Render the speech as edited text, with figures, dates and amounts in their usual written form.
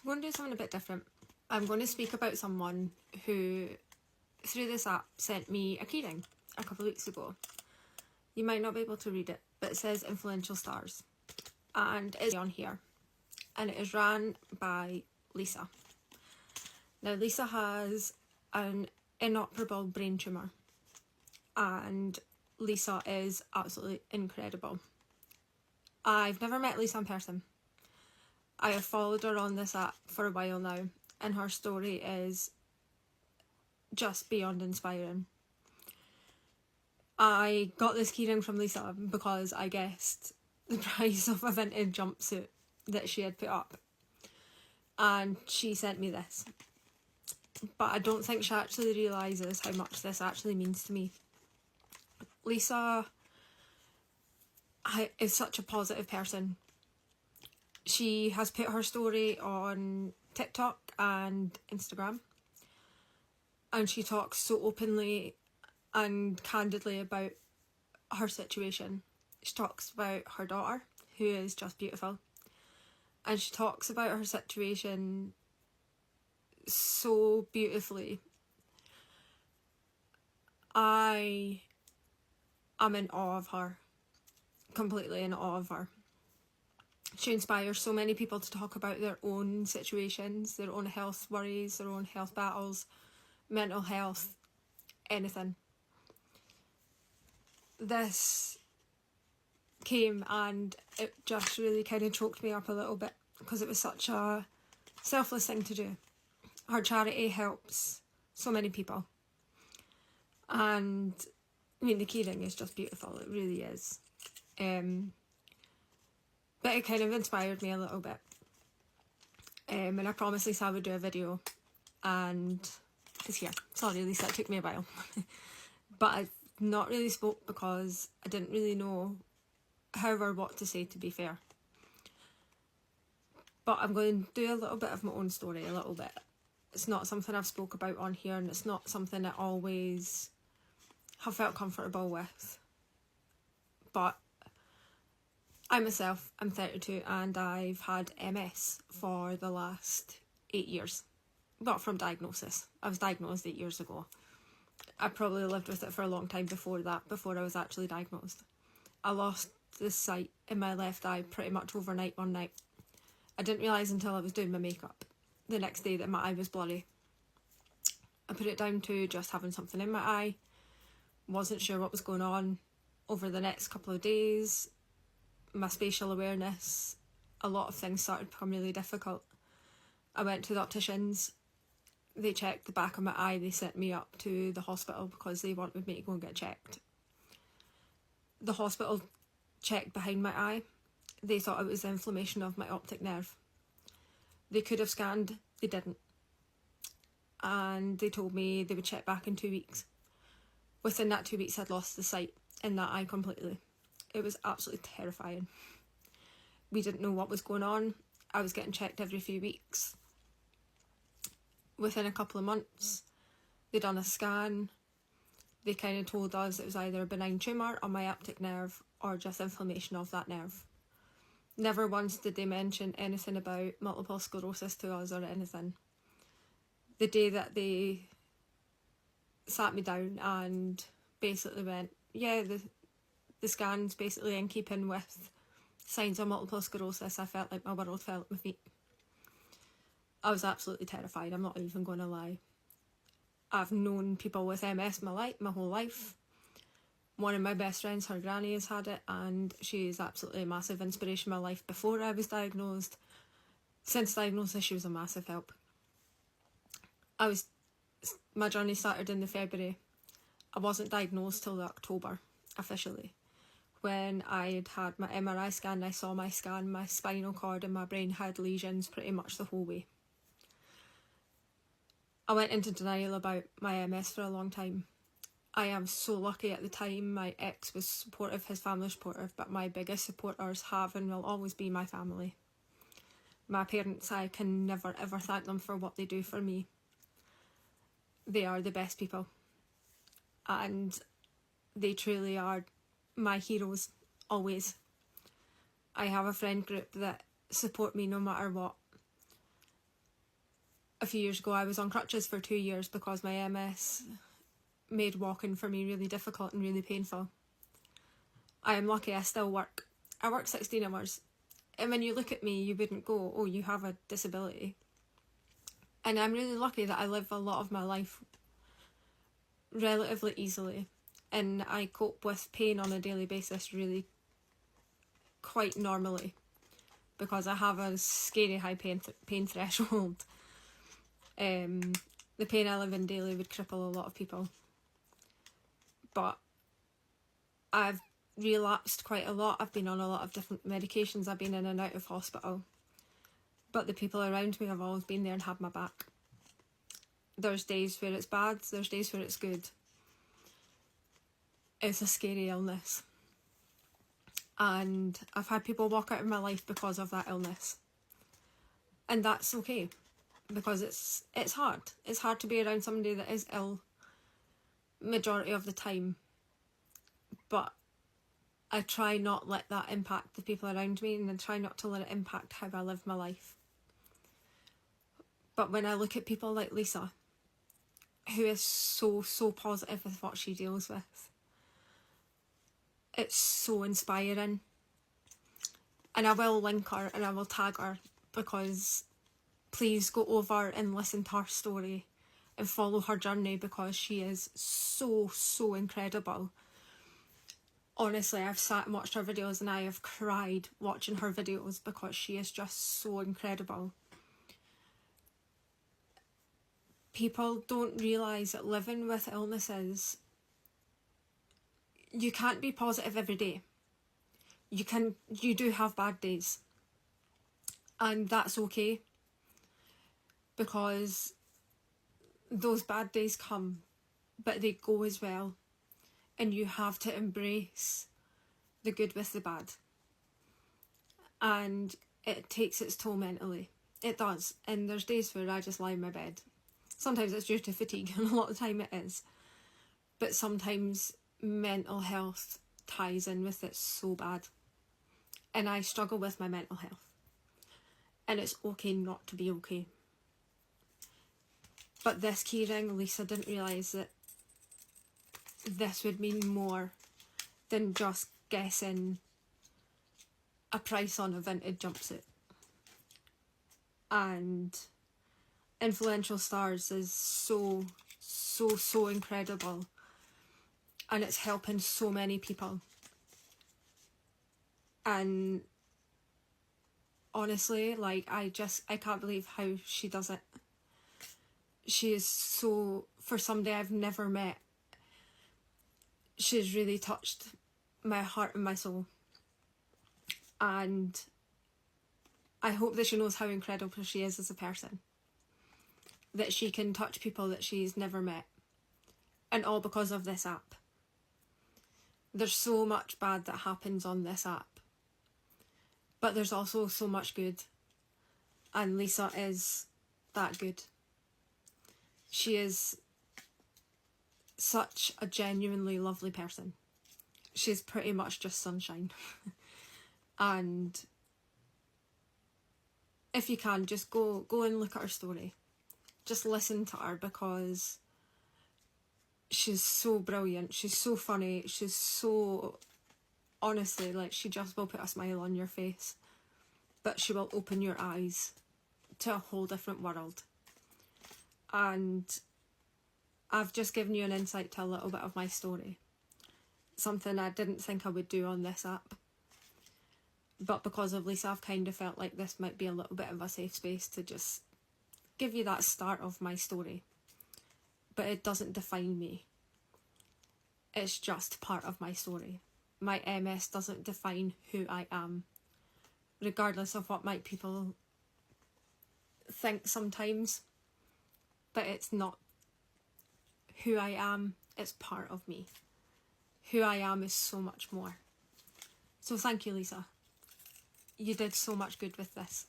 I'm going to do something a bit different. I'm going to speak about someone who, through this app, sent me a keyring a couple of weeks ago. You might not be able to read it, but it says influential stars. And it's on here. And it is ran by Lisa. Now, Lisa has an inoperable brain tumour. And Lisa is absolutely incredible. I've never met Lisa in person. I have followed her on this app for a while now, and her story is just beyond inspiring. I got this keyring from Lisa because I guessed the price of a vintage jumpsuit that she had put up, and she sent me this. But I don't think she actually realises how much this actually means to me. Lisa is such a positive person. She has put her story on TikTok and Instagram, and she talks so openly and candidly about her situation. She talks about her daughter, who is just beautiful, and she talks about her situation so beautifully. I am in awe of her, completely in awe of her. She inspires so many people to talk about their own situations, their own health worries, their own health battles, mental health, anything. This came and it just really kind of choked me up a little bit because it was such a selfless thing to do. Her charity helps so many people. And I mean, the keyring is just beautiful, it really is. But it kind of inspired me a little bit. And I promised Lisa I would do a video, and it's here. Sorry Lisa, it took me a while. But I've not really spoke because I didn't really know how or what to say, to be fair. But I'm going to do a little bit of my own story, a little bit. It's not something I've spoke about on here, and it's not something I always have felt comfortable with. But I myself, I'm 32 and I've had MS for the last 8 years. Not from diagnosis. I was diagnosed 8 years ago. I probably lived with it for a long time before that, before I was actually diagnosed. I lost the sight in my left eye pretty much overnight one night. I didn't realise until I was doing my makeup the next day that my eye was blurry. I put it down to just having something in my eye. Wasn't sure what was going on. Over the next couple of days, my spatial awareness, a lot of things started to become really difficult. I went to the opticians. They checked the back of my eye. They sent me up to the hospital because they wanted me to go and get checked. The hospital checked behind my eye. They thought it was inflammation of my optic nerve. They could have scanned, they didn't. And they told me they would check back in 2 weeks. Within that 2 weeks, I'd lost the sight in that eye completely. It was absolutely terrifying. We didn't know what was going on. I was getting checked every few weeks. Within a couple of months, they done a scan. They kind of told us it was either a benign tumour on my optic nerve or just inflammation of that nerve. Never once did they mention anything about multiple sclerosis to us or anything. The day that they sat me down and basically went, yeah, the scan's basically in keeping with signs of multiple sclerosis, I felt like my world fell at my feet. I was absolutely terrified, I'm not even going to lie. I've known people with MS my whole life. One of my best friends, her granny has had it, and she is absolutely a massive inspiration in my life before I was diagnosed. Since diagnosis, she was a massive help. My journey started in the February. I wasn't diagnosed till October, officially. When I had my MRI scan, I saw my scan, my spinal cord and my brain had lesions pretty much the whole way. I went into denial about my MS for a long time. I am so lucky at the time. My ex was supportive, his family was supportive, but my biggest supporters have and will always be my family. My parents, I can never ever thank them for what they do for me. They are the best people. And they truly are my heroes, always. I have a friend group that support me no matter what. a few years ago I was on crutches for 2 years because my MS made walking for me really difficult and really painful. I am lucky I still work. I work 16 hours. And when you look at me, you wouldn't go, oh, you have a disability. And I'm really lucky that I live a lot of my life relatively easily. And I cope with pain on a daily basis really quite normally. Because I have a scary high pain threshold. The pain I live in daily would cripple a lot of people. But I've relapsed quite a lot. I've been on a lot of different medications. I've been in and out of hospital. But the people around me have always been there and had my back. There's days where it's bad, there's days where it's good. It's a scary illness. And I've had people walk out of my life because of that illness. And that's okay. Because it's hard. It's hard to be around somebody that is ill majority of the time. But I try not let that impact the people around me, and I try not to let it impact how I live my life. But when I look at people like Lisa, who is so positive with what she deals with, it's so inspiring. And I will link her and I will tag her, because please go over and listen to her story and follow her journey, because she is so incredible. Honestly, I've sat and watched her videos and I have cried watching her videos, because she is just so incredible. People don't realise that living with illnesses, you can't be positive every day. You do have bad days. And that's okay. Because those bad days come, but they go as well. And you have to embrace the good with the bad. And it takes its toll mentally. It does. And there's days where I just lie in my bed. Sometimes it's due to fatigue, and a lot of the time it is. But sometimes mental health ties in with it so bad. And I struggle with my mental health. And it's okay not to be okay. But this keyring, Lisa didn't realise that this would mean more than just guessing a price on a vintage jumpsuit. And Influential Stars is so incredible, and it's helping so many people. And honestly, like, I can't believe how she does it. She is so, for somebody I've never met, she's really touched my heart and my soul. And I hope that she knows how incredible she is as a person. That she can touch people that she's never met. And all because of this app. There's so much bad that happens on this app. But there's also so much good. And Lisa is that good. She is such a genuinely lovely person. She's pretty much just sunshine. And if you can, just go and look at her story. Just listen to her, because she's so brilliant. She's so funny. She's so, honestly, like, she just will put a smile on your face. But she will open your eyes to a whole different world. And I've just given you an insight to a little bit of my story. Something I didn't think I would do on this app. But because of Lisa, I've kind of felt like this might be a little bit of a safe space to just give you that start of my story. But it doesn't define me. It's just part of my story. My MS doesn't define who I am, regardless of what might people think sometimes. But it's not who I am, it's part of me. Who I am is so much more. So thank you, Lisa. You did so much good with this.